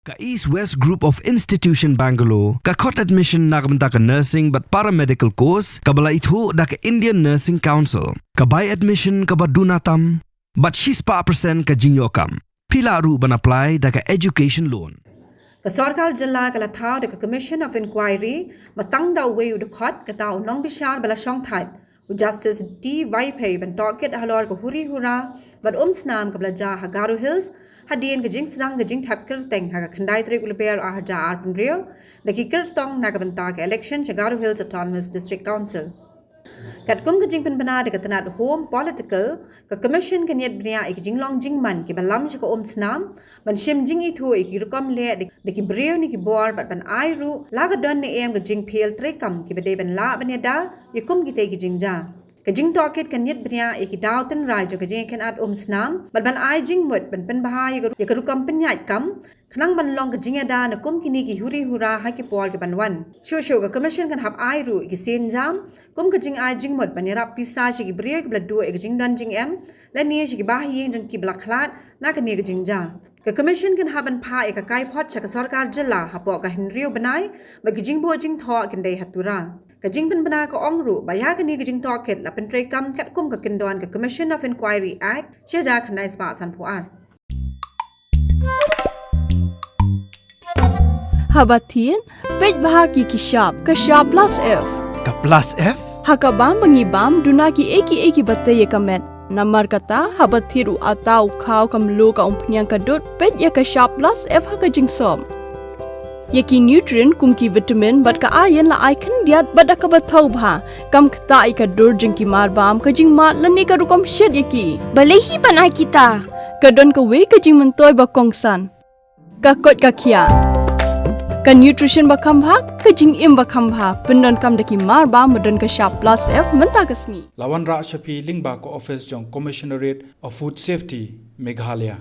Ka East West Group of Institution Bangalore, ka khot admission na kabanta ka nursing but paramedical course, ka bala itho da ka Indian Nursing Council, ka buy admission ka badunatam, but she's pa percent ka jinyokam. Pila ru ban apply da ka education loan. Ka sarkar jilla ka lathaw da ka Commission of Inquiry, matang da way u khot ka tao nong bishar bala shong thait. Justice D. Vaiphei ban Tohkit halor ka huri hura, but Um-Snam ka bala ja ha Garo Hills, hadien ka jing sedang ka jing thap kerteng ha ka Kynad trek ulber ah ja arpun rio, da ki kertong na ka banta ka election sa Garo Hills Autonomous District Council. Kat kum ka jing penbana da ka tanat home political, ka commission ka niat bnia ik jing long jing man ki balam sa ka Um-Snam, ban shim jing itu ik rukom le da ki brio ni ki bor bat ban ai ru, la ka don ni em ka jing pel trekam ki bade ban la ban da, yikum ki te ki jing ja. Ka jing Tohkit kan yet bria iki daw tan rai jo ka jing Kynad Um-Snam ban ai jing mut ban pen baha ya ka rukam pen nyat kam khnang ban long ka jing da na kum kini ki huri hura ha ki por ka ban wan sho ka commission kan hab ai ru ki sen jam kum ka jing ai jing mut ban ya rap pisa shi ki bria ki bladu e ka jing dan jing em la ni shi ki baha yeng jing ki blak khlat na ka ni ka jing ja ka commission kan haban pha e ka kai phot cha ka sarkar jilla ha po ka hinriu banai ba ki jing bo jing tho kan dei hatura ka jing pen bana ka ong ru ba ya ka ni ka jing Tohkit la pen trei kam kat kum ka kindon ka Commission of Inquiry Act che ja khnai spa san puar Habatin pej bahagi ki sharp plus F Ka plus F? hakabam bangi bam duna ki eki bataye kamet namar kata habathiru atau khau kam lo ka umpnyang ka dot pej ya ka sharp plus F ha ka jing som yaki nutrient kum ki vitamin bat ka iron la icon diat bada ka bathau bha kam khta I ka dur jing ki mar bam ka jing ma lani ka rukom shed yaki balehi banai kita ka don ka we ka jing mentoy ba kongsan ka kot ka khia ka nutrition ba kham bha ka jing im ba kham bha pendon kam daki mar ba modon ka sharp plus F menta ka sni Lawan Ra Shafi Lingba ko office jong Commissionerate of Food Safety Meghalaya